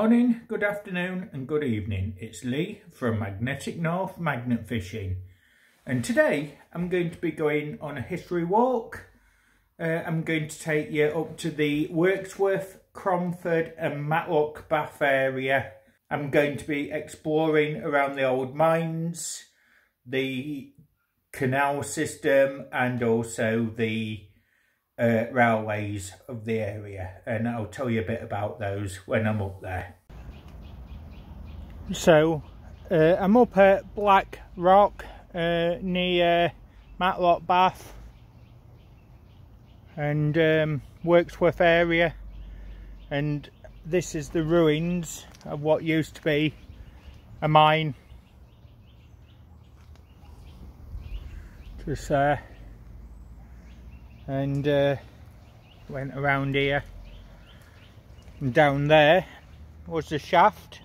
morning, good afternoon and good evening. It's Lee from Magnetic North Magnet Fishing, and today I'm going to be going on a history walk. I'm going to take you up to the Wirksworth, Cromford and Matlock Bath area. I'm going to be exploring around the old mines, the canal system and also the railways of the area, and I'll tell you a bit about those when I'm up there. So I'm up at Black Rock near Matlock Bath and Wirksworth area, and this is the ruins of what used to be a mine just there. And went around here, and down there was the shaft,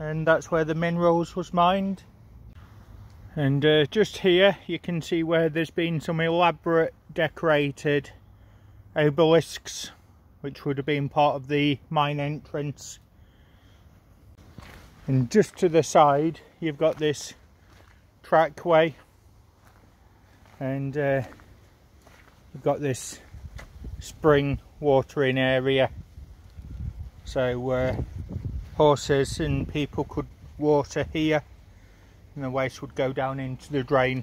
and that's where the minerals was mined. And just here you can see where there's been some elaborate decorated obelisks which would have been part of the mine entrance. And just to the side you've got this trackway, and we've got this spring watering area, so horses and people could water here and the waste would go down into the drain.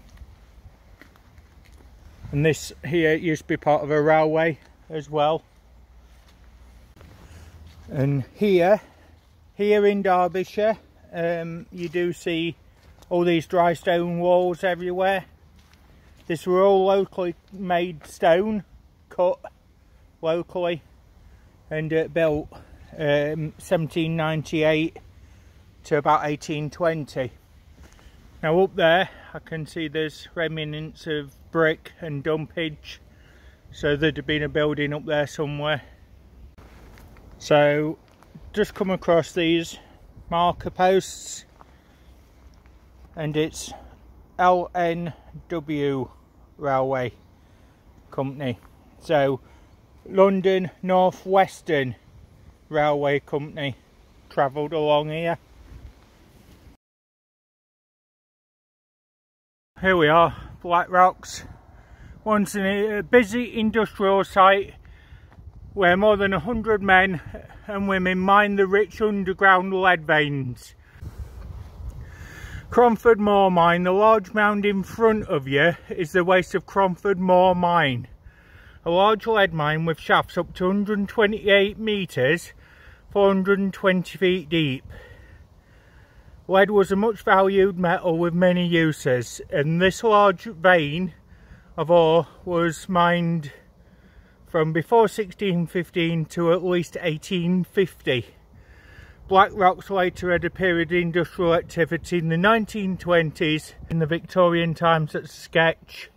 And this here used to be part of a railway as well. And here in Derbyshire you do see all these dry stone walls everywhere. This were all locally made stone, cut locally, and built 1798 to about 1820. Now up there I can see there's remnants of brick and dumpage, so there'd have been a building up there somewhere. So just come across these marker posts, and it's LNW Railway Company, so London North Western Railway Company travelled along here. Here we are, Black Rocks, once a busy industrial site where more than 100 men and women mined the rich underground lead veins. Cromford Moor Mine, the large mound in front of you is the waste of Cromford Moor Mine, a large lead mine with shafts up to 128 metres, 420 feet deep. Lead was a much valued metal with many uses, and this large vein of ore was mined from before 1615 to at least 1850. Black Rocks later had a period of industrial activity in the 1920s. In the Victorian times, that's a sketch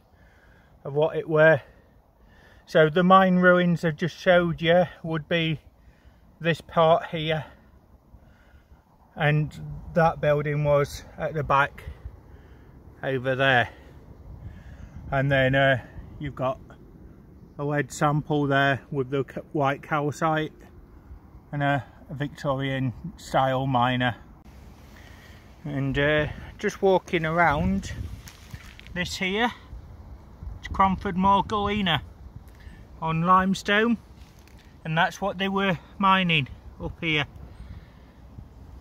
of what it were. So the mine ruins I just showed you would be this part here, and that building was at the back over there. And then you've got a lead sample there with the white calcite and a Victorian style miner. And just walking around this here, it's Cromford Moor Galena on limestone, and that's what they were mining up here.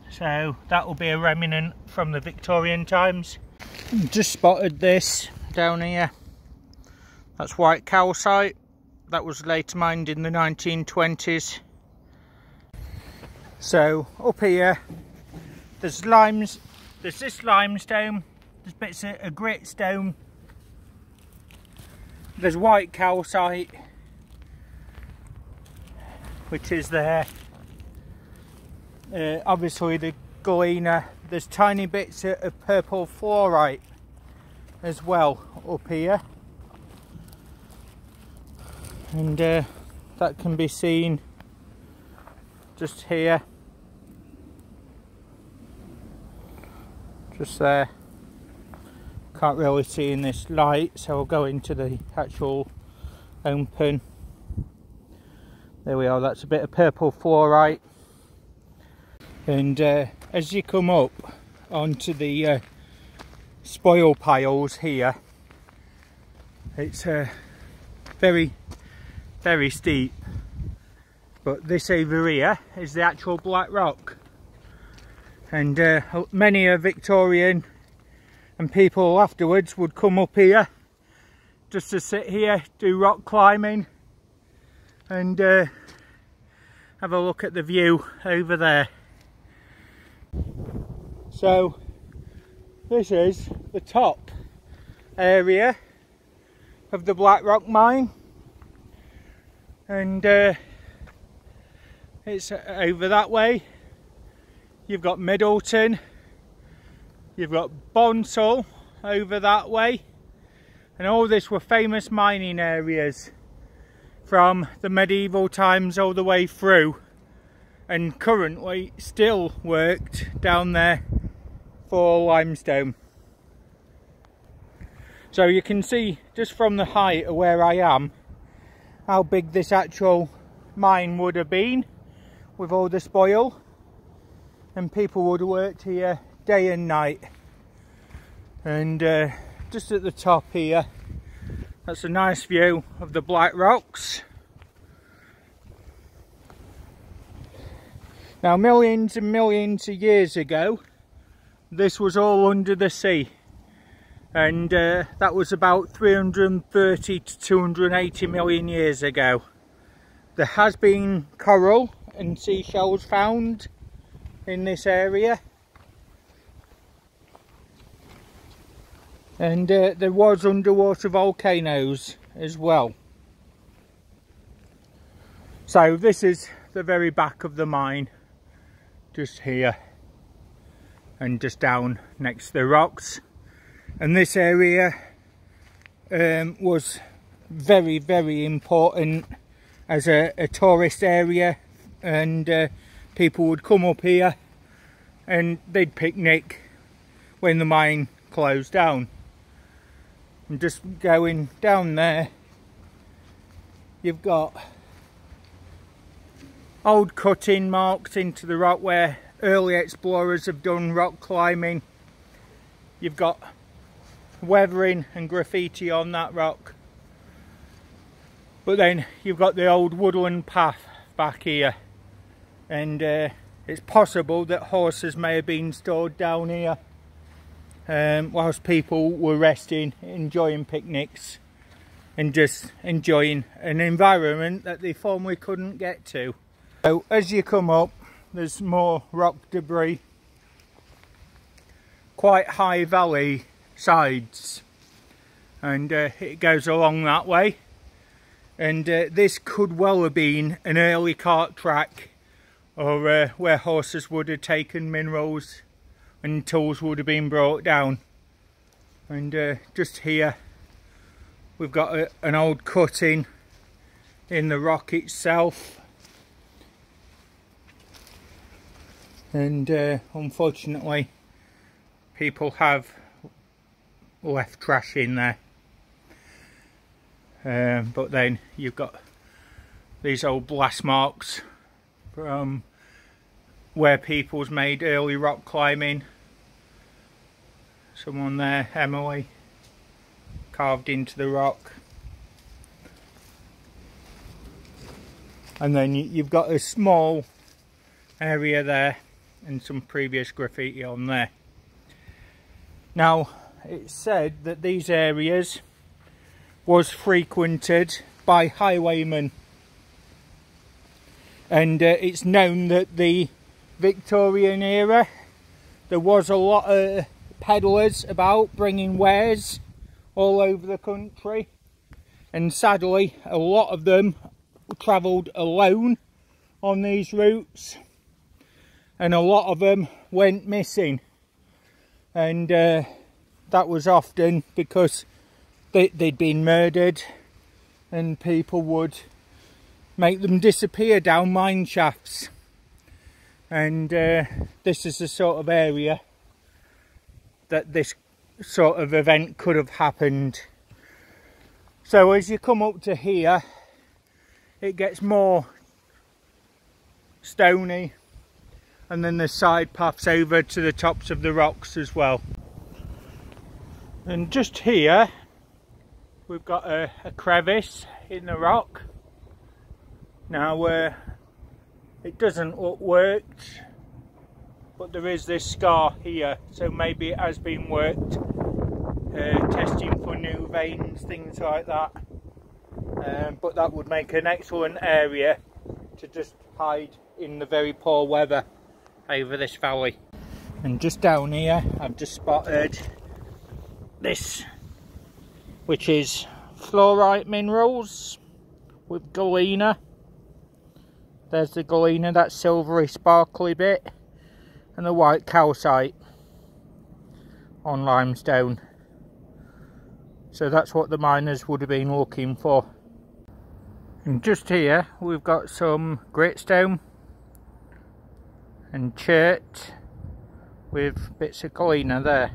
So that will be a remnant from the Victorian times. Just spotted this down here, that's white calcite, that was later mined in the 1920s. So up here there's this limestone, there's bits of grit stone, there's white calcite which is there, obviously the galena, there's tiny bits of purple fluorite as well up here, and that can be seen just here, just there. Can't really see in this light, so I'll go into the actual open There we are, that's a bit of purple fluorite. And as you come up onto the spoil piles here, it's very, very steep. But this over here is the actual black rock. And many a Victorian and people afterwards would come up here just to sit here, do rock climbing, and have a look at the view over there. So this is the top area of the Black Rock mine, and it's over that way. You've got Middleton, you've got Bonsall over that way, and all this were famous mining areas from the medieval times all the way through, and currently still worked down there for limestone. So you can see just from the height of where I am how big this actual mine would have been with all the spoil, and people would have worked here day and night. And just at the top here, that's a nice view of the Black Rocks. Now, millions and millions of years ago, this was all under the sea, and that was about 330 to 280 million years ago. There has been coral and seashells found in this area, and there was underwater volcanoes as well. So this is the very back of the mine, just here and just down next to the rocks. And this area was very, very important as a tourist area, and people would come up here and they'd picnic when the mine closed down. And just going down there, you've got old cutting marks into the rock where early explorers have done rock climbing. You've got weathering and graffiti on that rock. But then you've got the old woodland path back here, and it's possible that horses may have been stored down here whilst people were resting, enjoying picnics and just enjoying an environment that they formerly couldn't get to. So as you come up, there's more rock debris, quite high valley sides, and it goes along that way. And this could well have been an early cart track, or where horses would have taken minerals and tools would have been brought down. And just here we've got an old cutting in the rock itself, and unfortunately people have left trash in there. But then you've got these old blast marks from where people's made early rock climbing. Someone there, Emily, carved into the rock. And then you've got a small area there and some previous graffiti on there. Now, it's said that these areas was frequented by highwaymen, and it's known that the Victorian era there was a lot of peddlers about bringing wares all over the country, and sadly a lot of them travelled alone on these routes, and a lot of them went missing, and that was often because they'd been murdered, and people would make them disappear down mine shafts. And this is the sort of area that this sort of event could have happened. So as you come up to here, it gets more stony, and then the side paths over to the tops of the rocks as well. And just here we've got a crevice in the rock. Now it doesn't look worked, but there is this scar here, so maybe it has been worked, testing for new veins, things like that. But that would make an excellent area to just hide in the very poor weather over this valley. And just down here I've just spotted this, which is fluorite minerals with galena. There's the galena, that silvery sparkly bit, and the white calcite on limestone. So that's what the miners would have been looking for. And just here we've got some gritstone and chert with bits of galena there.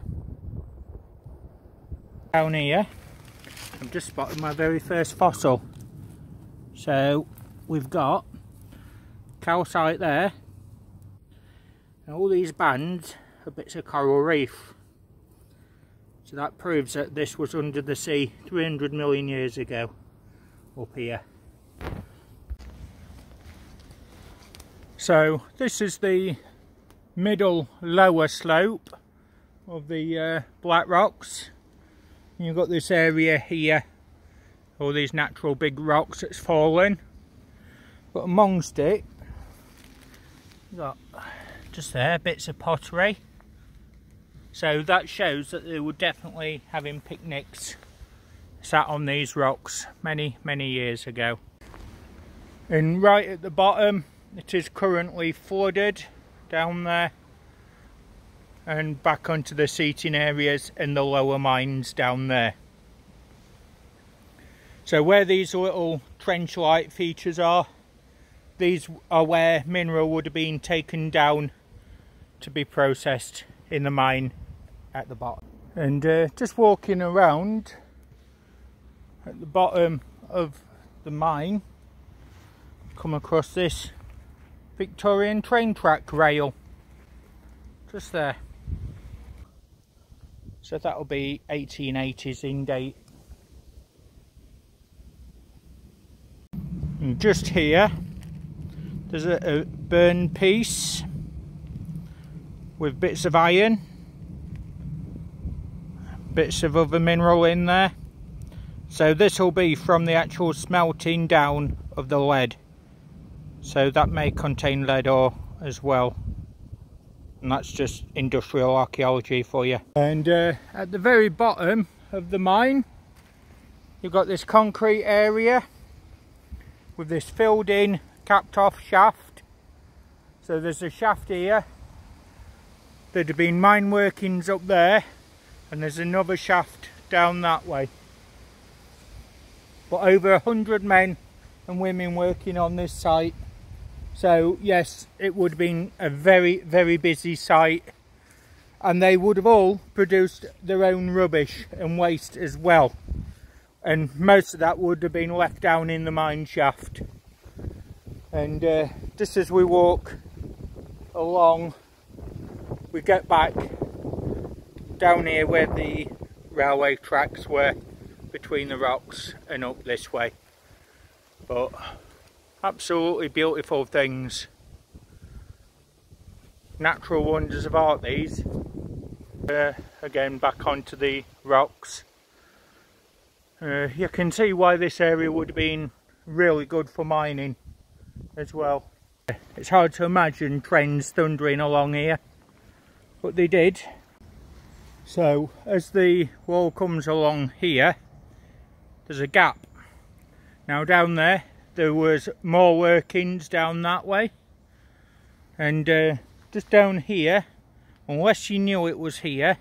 Down here I've just spotted my very first fossil. So we've got calcite there, and all these bands are bits of coral reef. So that proves that this was under the sea 300 million years ago up here. So this is the middle lower slope of the Black Rocks. You've got this area here, all these natural big rocks that's fallen, but amongst it you've got just there bits of pottery. So that shows that they were definitely having picnics sat on these rocks many years ago. And right at the bottom it is currently flooded down there, and back onto the seating areas and the lower mines down there. So where these little trench-like features are, these are where mineral would have been taken down to be processed in the mine at the bottom. And just walking around at the bottom of the mine, come across this Victorian train track rail just there. So that'll be 1880s in date. And just here there's a burn piece with bits of iron, bits of other mineral in there. So this will be from the actual smelting down of the lead. So that may contain lead ore as well. And that's just industrial archaeology for you. And at the very bottom of the mine, you've got this concrete area with this filled in, capped off shaft. So there's a shaft here. There'd have been mine workings up there, and there's another shaft down that way. But over 100 men and women working on this site. So yes, it would have been a very busy site, and they would have all produced their own rubbish and waste as well, and most of that would have been left down in the mine shaft. And just as we walk along, we get back down here where the railway tracks were between the rocks and up this way. But absolutely beautiful things, natural wonders of art these. Again, back onto the rocks. You can see why this area would have been really good for mining as well. It's hard to imagine trains thundering along here, but they did. So as the wall comes along here, there's a gap. Now down there was more workings down that way, and just down here, unless you knew it was here,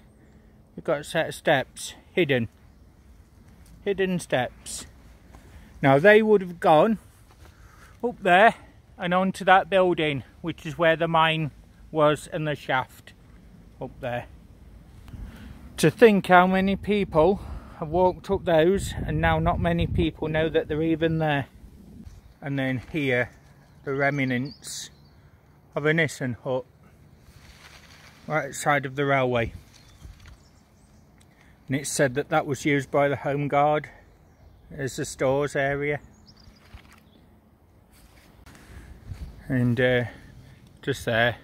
you've got a set of steps, hidden steps. Now they would have gone up there and onto that building, which is where the mine was, and the shaft up there. To think how many people have walked up those, and now not many people know that they're even there. And then here, the remnants of a Nissan hut right outside of the railway, and it's said that that was used by the Home Guard as the stores area. And just there,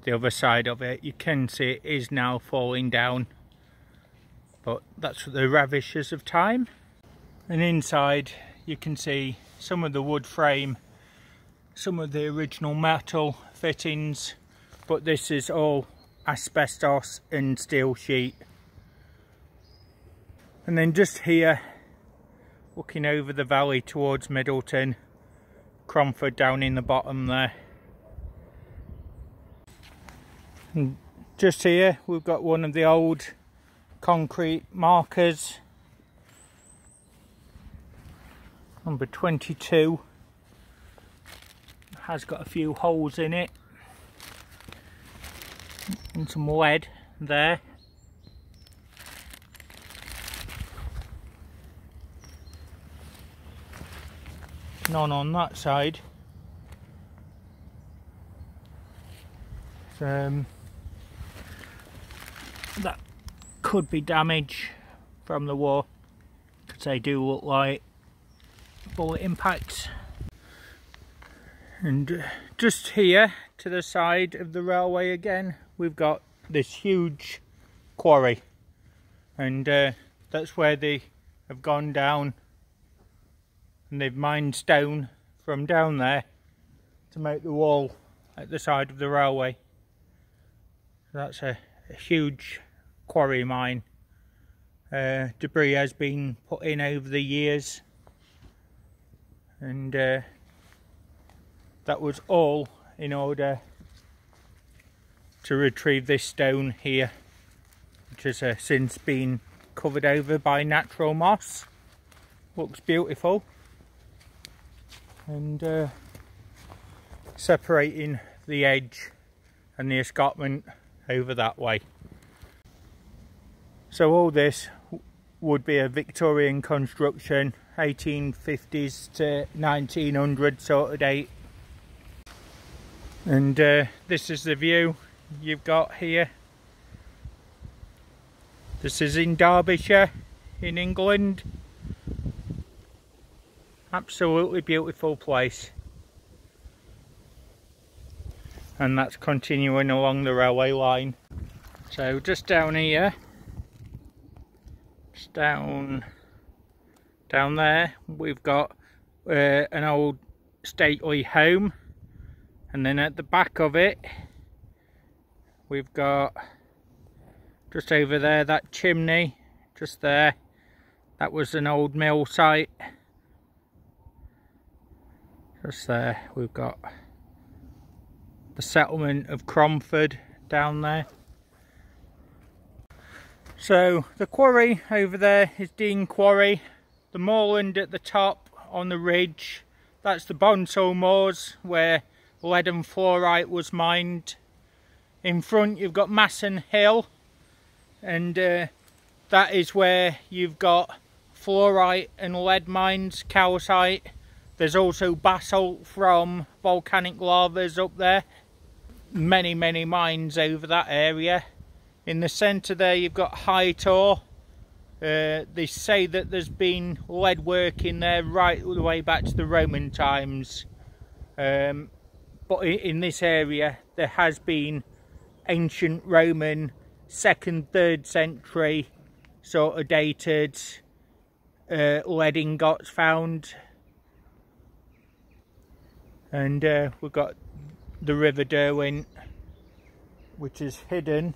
the other side of it, you can see it is now falling down, but that's the ravishes of time. And inside you can see some of the wood frame, some of the original metal fittings, but this is all asbestos and steel sheet. And then just here, looking over the valley towards Middleton, Cromford down in the bottom there. And just here we've got one of the old concrete markers, number 22. Has got a few holes in it and some lead there. None on that side. That could be damage from the war, because they do look like bullet impacts. And just here to the side of the railway again, we've got this huge quarry, and that's where they have gone down and they've mined stone from down there to make the wall at the side of the railway. So that's a huge quarry mine. Debris has been put in over the years, and that was all in order to retrieve this stone here, which has since been covered over by natural moss. Looks beautiful. And separating the edge and the escarpment over that way. So all this would be a Victorian construction, 1850s to 1900 sort of date. And this is the view you've got here. This is in Derbyshire in England. Absolutely beautiful place. And that's continuing along the railway line. So just down here, just down there, we've got an old stately home, and then at the back of it we've got, just over there, that chimney just there, that was an old mill site. Just there we've got the settlement of Cromford down there. So the quarry over there is Dean Quarry. The moorland at the top on the ridge, that's the Bonsall Moors where lead and fluorite was mined. In front you've got Masson Hill, and that is where you've got fluorite and lead mines, calcite. There's also basalt from volcanic lavas up there. Many mines over that area. In the centre there you've got High Tor. They say that there's been lead work in there right all the way back to the Roman times. But in this area there has been ancient Roman 2nd, 3rd century sort of dated lead ingots found. And we've got the River Derwent, which is hidden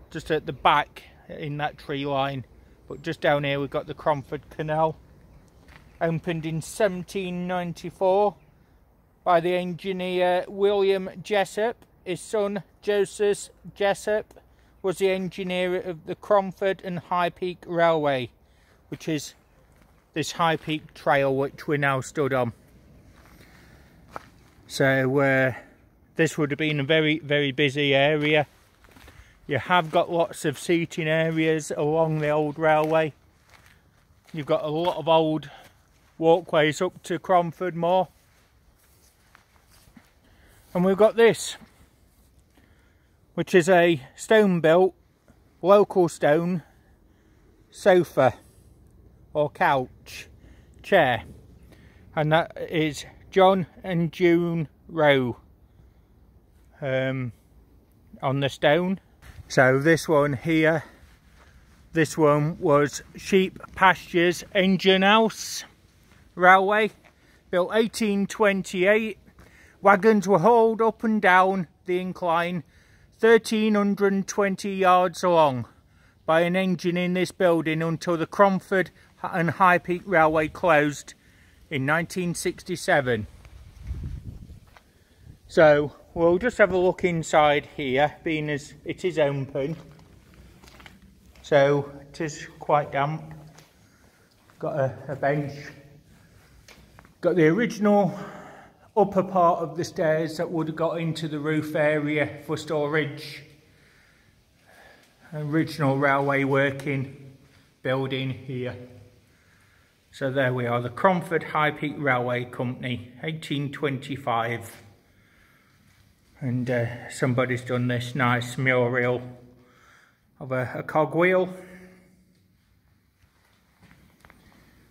just at the back in that tree line. But just down here we've got the Cromford Canal, opened in 1794 by the engineer William Jessup. His son Joseph Jessup was the engineer of the Cromford and High Peak Railway, which is this High Peak trail which we're now stood on. So this would have been a very busy area. You have got lots of seating areas along the old railway. You've got a lot of old walkways up to Cromford Moor. And we've got this, which is a stone built, local stone sofa or couch chair, and that is John and June Rowe on the stone. So this one here, this one was Sheep Pastures Engine House Railway, built 1828. Wagons were hauled up and down the incline 1320 yards long by an engine in this building until the Cromford and High Peak Railway closed in 1967. So we'll just have a look inside here, being as it is open. So it is quite damp. Got a bench. Got the original upper part of the stairs that would have got into the roof area for storage. Original railway working building here. So there we are, the Cromford High Peak Railway Company, 1825. And somebody's done this nice mural of a cogwheel.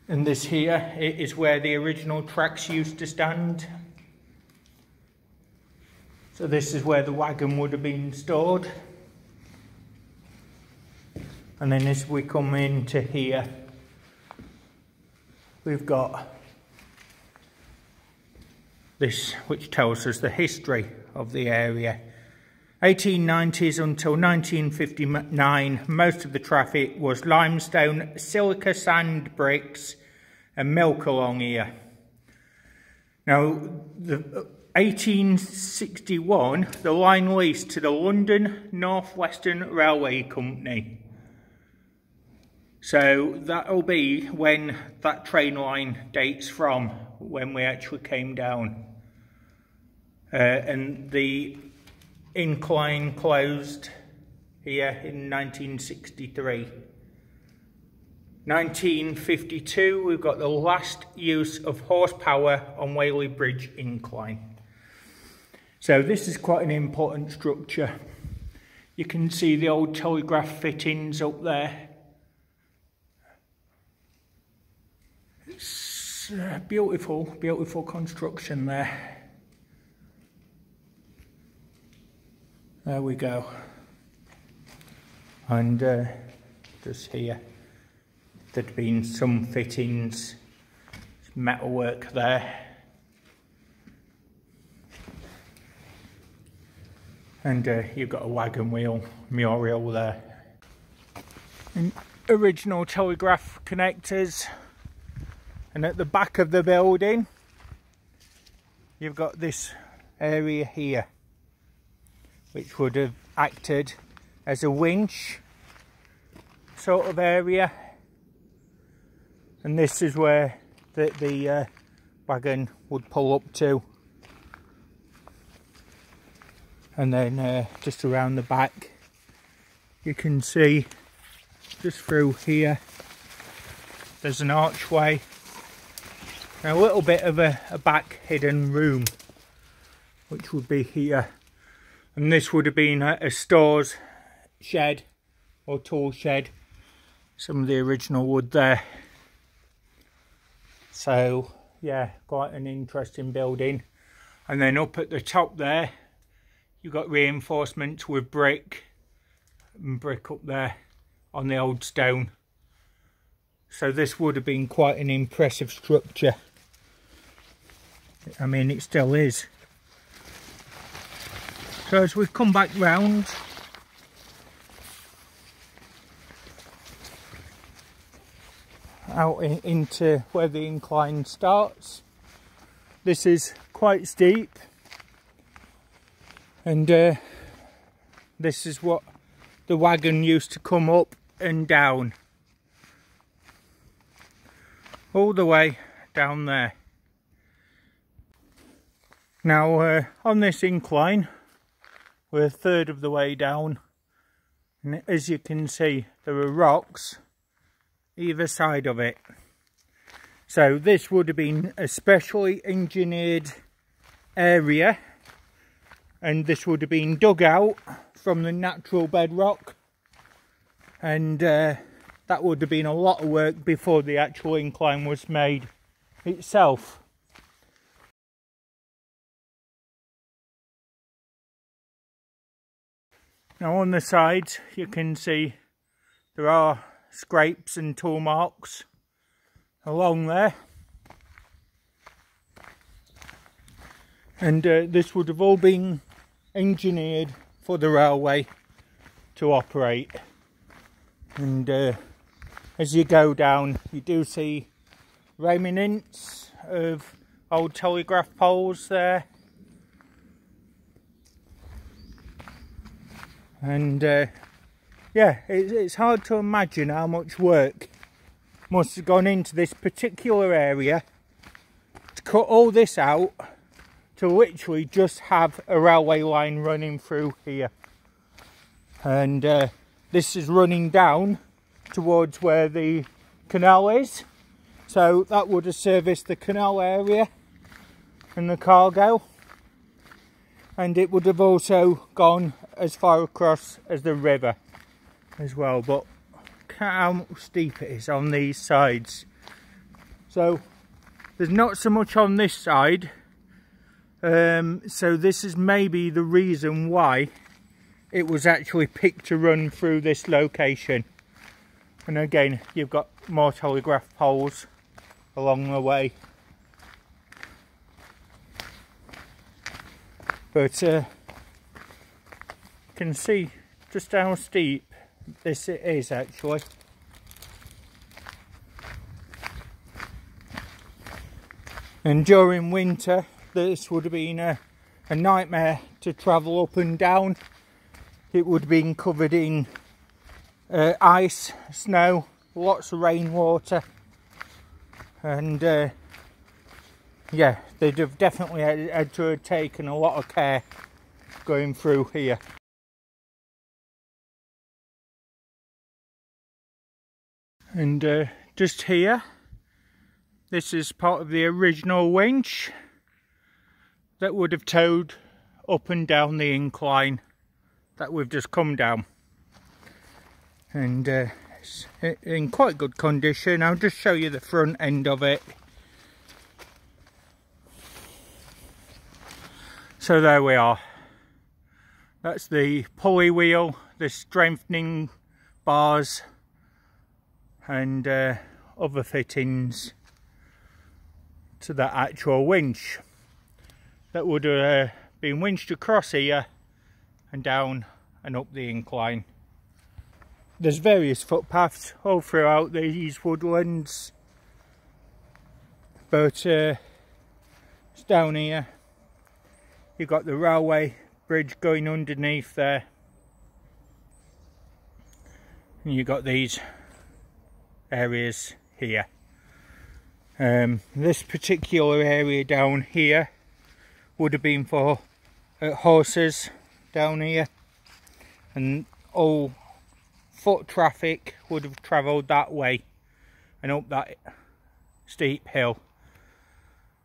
And this here is where the original tracks used to stand. So this is where the wagon would have been stored. And then as we come into here, we've got this, which tells us the history of the area. 1890s until 1959, most of the traffic was limestone, silica sand bricks and milk along here. Now, the 1861, the line leased to the London North Western Railway Company. So that'll be when that train line dates from, when we actually came down. And the incline closed here in 1963. 1952, we've got the last use of horsepower on Whaley Bridge incline. So this is quite an important structure. You can see the old telegraph fittings up there. It's a beautiful, beautiful construction there. There we go. And just here, there'd been some fittings, metalwork there. And you've got a wagon wheel mural there. And original telegraph connectors. And at the back of the building, you've got this area here, which would have acted as a winch sort of area. And this is where the wagon would pull up to. And then just around the back, you can see just through here, there's an archway. And a little bit of a back hidden room, which would be here. And this would have been a stores shed or tool shed. Some of the original wood there. So yeah, quite an interesting building. And then up at the top there, you've got reinforcements with brick and brick up there on the old stone. So this would have been quite an impressive structure. I mean, it still is. So as we've come back round, out into where the incline starts, this is quite steep, and this is what the wagon used to come up and down, all the way down there. Now on this incline, we're a third of the way down, and as you can see, there are rocks either side of it. So this would have been a specially engineered area and this would have been dug out from the natural bedrock, and that would have been a lot of work before the actual incline was made itself. Now on the sides you can see there are scrapes and tool marks along there, and this would have all been engineered for the railway to operate. And as you go down you do see remnants of old telegraph poles there, and yeah, it's hard to imagine how much work must have gone into this particular area to cut all this out to literally just have a railway line running through here. And this is running down towards where the canal is, so that would have serviced the canal area and the cargo, and it would have also gone as far across as the river as well. But look at how steep it is on these sides. So there's not so much on this side, so this is maybe the reason why it was actually picked to run through this location. And again, you've got more telegraph poles along the way. But you can see just how steep this is actually. And during winter this would have been a nightmare to travel up and down. It would have been covered in ice, snow, lots of rainwater, and yeah, they'd have definitely had to have taken a lot of care going through here. And just here, this is part of the original winch that would have towed up and down the incline that we've just come down. And it's in quite good condition. I'll just show you the front end of it. So there we are. That's the pulley wheel, the strengthening bars, and other fittings to that actual winch that would have been winched across here and down and up the incline. There's various footpaths all throughout these woodlands, but it's down here. You've got the railway bridge going underneath there, and you've got these areas here. This particular area down here would have been for horses down here, and all foot traffic would have travelled that way and up that steep hill,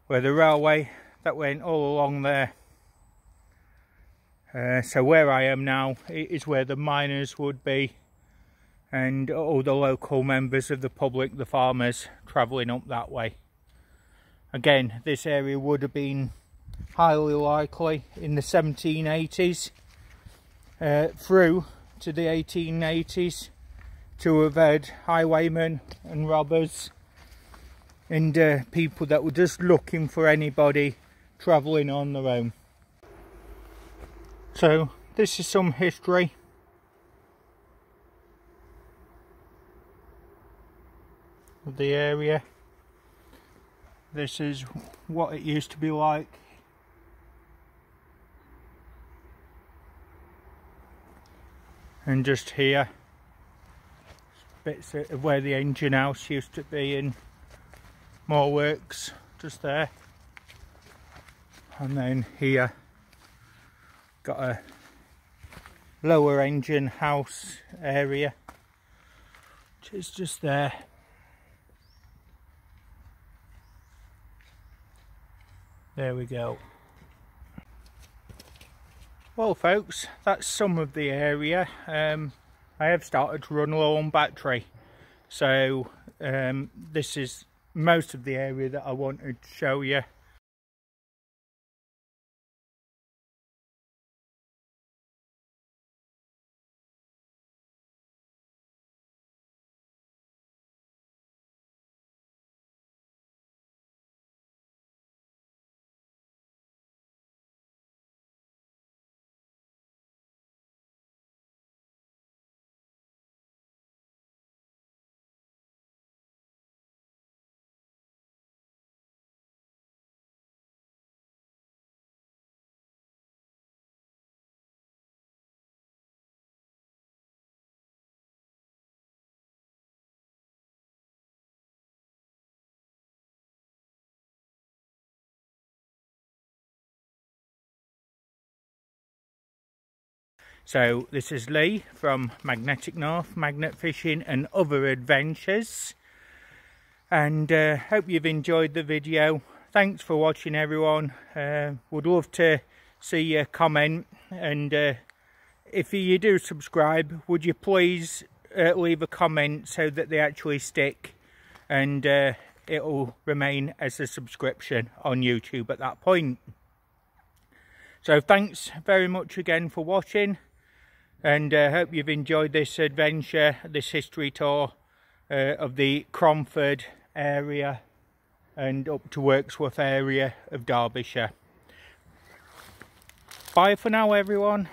where the railway that went all along there. So where I am now is where the miners would be, and all the local members of the public, the farmers, travelling up that way. Again, this area would have been highly likely in the 1780s through to the 1880s to have had highwaymen and robbers and people that were just looking for anybody travelling on their own. So this is some history. Of the area. This is what it used to be like. And just here, bits of where the engine house used to be, and more works just there. And then here, got a lower engine house area, which is just there. There we go. Well folks, that's some of the area. I have started to run low on battery, so this is most of the area that I wanted to show you. So this is Lee from Magnetic North, Magnet Fishing and Other Adventures, and hope you've enjoyed the video. Thanks for watching everyone. Would love to see your comment, and if you do subscribe, would you please leave a comment so that they actually stick, and it'll remain as a subscription on YouTube at that point. So thanks very much again for watching, and hope you've enjoyed this adventure, this history tour of the Cromford area and up to Wirksworth area of Derbyshire. Bye for now everyone.